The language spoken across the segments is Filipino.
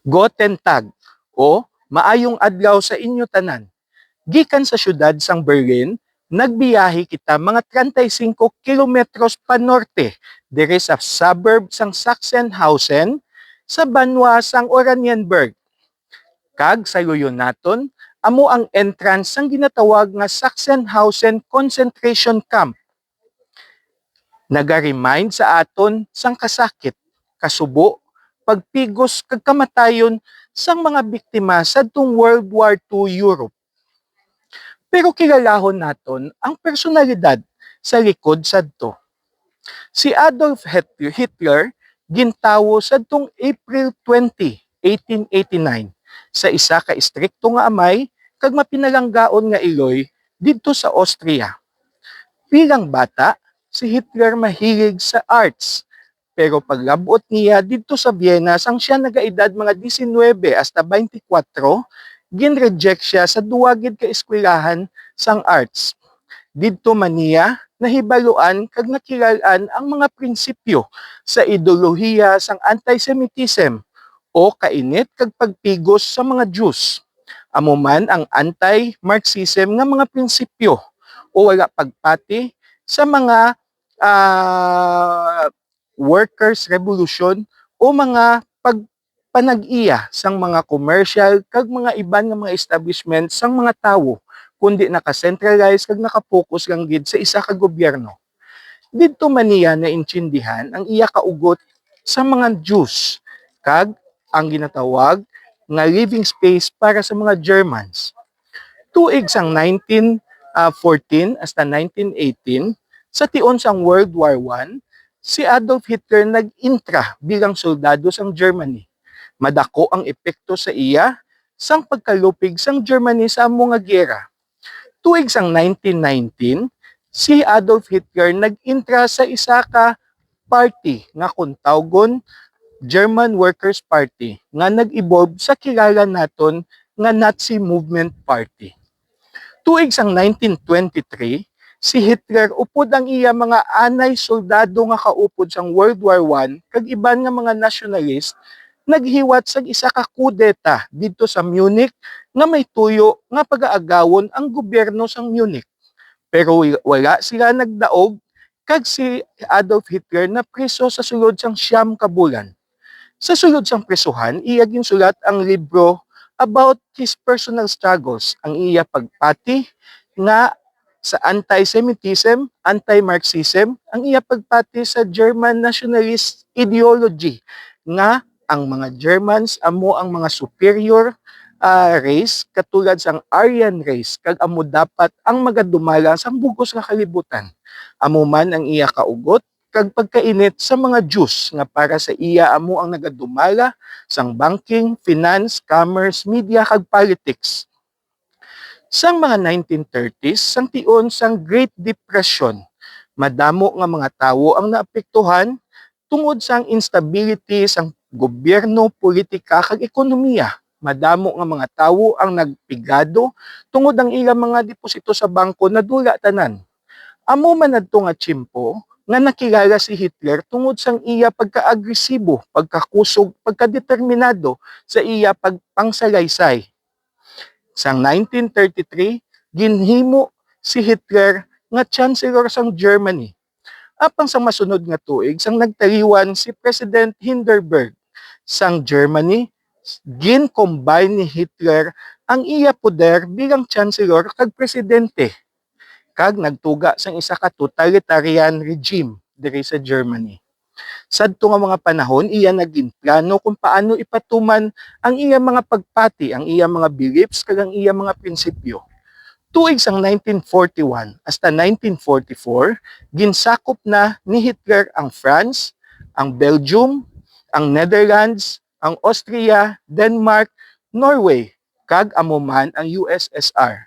Guten Tag o maayong adlaw sa inyo tanan. Gikan sa syudad sang Berlin, nagbiyahe kita mga 35 kilometros pa norte diri sa suburb sang Sachsenhausen sa banwa sang Oranienburg. Kag sa luyon naton, amo ang entrance sang ginatawag nga Sachsenhausen Concentration Camp. Naga-remind sa aton sang kasakit, kasubo, pagpigos kag kamatayon sang mga biktima sadtong World War II Europe. Pero kilalahon naton ang personalidad sa likod sadto. Si Adolf Hitler gintawo sadtong April 20, 1889 sa isa ka istrikto nga amay kag mapinalanggaon nga iloy didto sa Austria. Bilang bata, si Hitler mahilig sa arts. Pero paglabot niya dito sa Vienna sang siya nagaedad mga 19 hasta 24, ginreject siya sa duwagid ka eskwelahan sang arts. Didto man niya nahibaluan kag nakilalan ang mga prinsipyo sa ideolohiya sang antisemitism o kainit kag pagpigos sa mga Jews. Amo man ang anti-Marxism nga mga prinsipyo o wala pagpati sa mga workers revolution o mga pagpanag-iya sang mga commercial kag mga iban nga mga establishment sang mga tawo kundi naka-centralize kag naka-focus lang gid sa isa ka gobyerno. Didto man niya naintindihan ang iya kaugot sa mga Jews kag ang ginatawag nga living space para sa mga Germans. Tuig sang 1914 hasta 1918, sa tion sang World War I, si Adolf Hitler nag-intra bilang soldado sang Germany. Madako ang epekto sa iya sang pagkalupig sang Germany sa amo nga giyera. Tuig sang 1919, si Adolf Hitler nag-intra sa isa ka party nga kung tawgon German Workers' Party nga nag-evolve sa kilala naton nga Nazi Movement Party. Tuig sang 1923, si Hitler upod ang iya mga anay soldado nga kaupod sang World War I kag iban nga mga nationalist naghiwat sa isa ka kudeta didto sa Munich nga may tuyo nga pag-aagawon ang gobyerno sang Munich. Pero wala sila nagdaog kag si Adolf Hitler na preso sa sulod sang 9 ka bulan. Sa sulod sang presuhan, iya ginsulat ang libro about his personal struggles, ang iya pagpati nga sa anti-Semitism, anti-Marxism, ang iya pagpati sa German nationalist ideology nga ang mga Germans amo ang mga superior race katulad sang Aryan race kag amo dapat ang magadumala sang bugos nga kalibutan. Amo man ang iya kaugot kag pagkainit sa mga Jews nga para sa iya amo ang nagadumala sang banking, finance, commerce, media kag politics. Sang mga 1930s, sang tion sang Great Depression, madamo nga mga tawo ang naapektuhan tungod sang instability sang gobyerno, politika kag ekonomiya. Madamo nga mga tawo ang nagpigado tungod ang ilang mga deposito sa bangko nadula tanan. Amo man adto nga tiyempo nga nakilala si Hitler tungod sang iya pagka-agresibo, pagkakusog, pagkadeterminado sa iya pagpangsalaysay. Sang 1933, ginhimo si Hitler nga Chancellor sang Germany. Apang sa masunod nga tuig, sang nagtaliwan si President Hindenburg sang Germany, gin-combine ni Hitler ang iya poder bilang Chancellor kag Presidente kag nagtuga sang isa ka totalitarian regime diri sa Germany. Sadto nga mga panahon, iya naging plano kung paano ipatuman ang iya mga pagpati, ang iya mga beliefs, kag ang iya mga prinsipyo. Tuig sang 1941 hasta 1944, ginsakop na ni Hitler ang France, ang Belgium, ang Netherlands, ang Austria, Denmark, Norway, kag amo man ang USSR.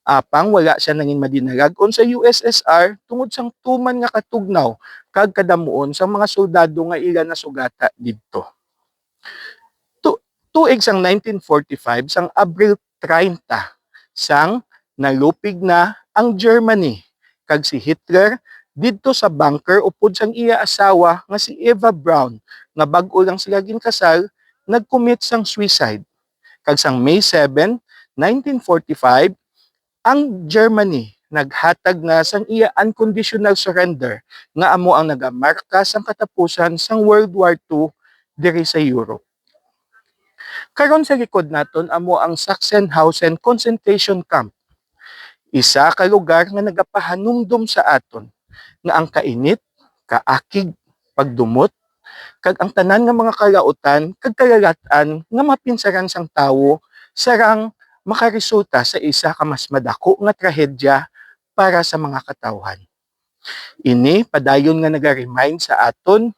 Apang wala siya nangin madinalagon sa USSR tungod sang tuman nga katugnaw kag kadamuon sa mga soldado nga ila nasugata didto. Tuig sang 1945 sang Abril 30 sang nalupig na ang Germany kag si Hitler didto sa bunker upod sang iya asawa nga si Eva Braun nga bag-o lang sila ginkasal nag-commit sang suicide. Kag sang May 7, 1945, ang Germany naghatag nga sang iya unconditional surrender nga amo ang nagamarka sang katapusan sang World War II diri sa Europe. Karon sa likod naton amo ang Sachsenhausen concentration camp. Isa ka lugar nga nagapahanumdum sa aton nga ang kainit, kaakig, pagdumot, kag ang tanan nga mga kalautan kag kalagatan nga mapinsaran sang tawo sarang makaresulta sa isa ka mas madako nga trahedya para sa mga katawhan. Ini padayon nga naga-remind sa aton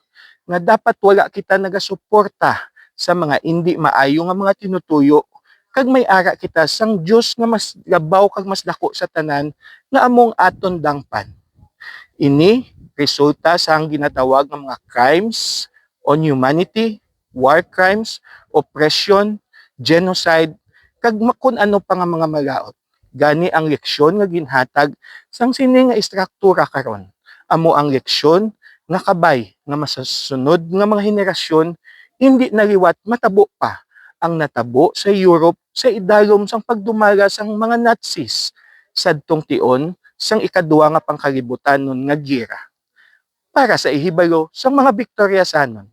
nga dapat wala kita nagasuporta sa mga hindi maayo nga mga tinutuyo kag may ara kita sang Dios nga mas labaw kag mas dako sa tanan nga among aton dangpan. Ini resulta sa ang ginatawag nga mga crimes on humanity, war crimes, oppression, genocide, kag makun ano pa nga mga malaot. Gani ang leksyon nga ginhatag sang sini nga istruktura karon. Amo ang leksyon nga kabay nga masasunod nga mga henerasyon hindi naliwat matabo pa ang natabo sa Europe sa idalom sang pagdumala sang mga Nazis sadtong tion sang ikaduwa nga pangkalibutan nun nga gira. Para sa ihibalo sang mga Victoriasanon.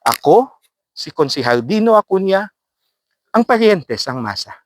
Ako, si Konsehal Dino Acuña, ang paryente sang masa.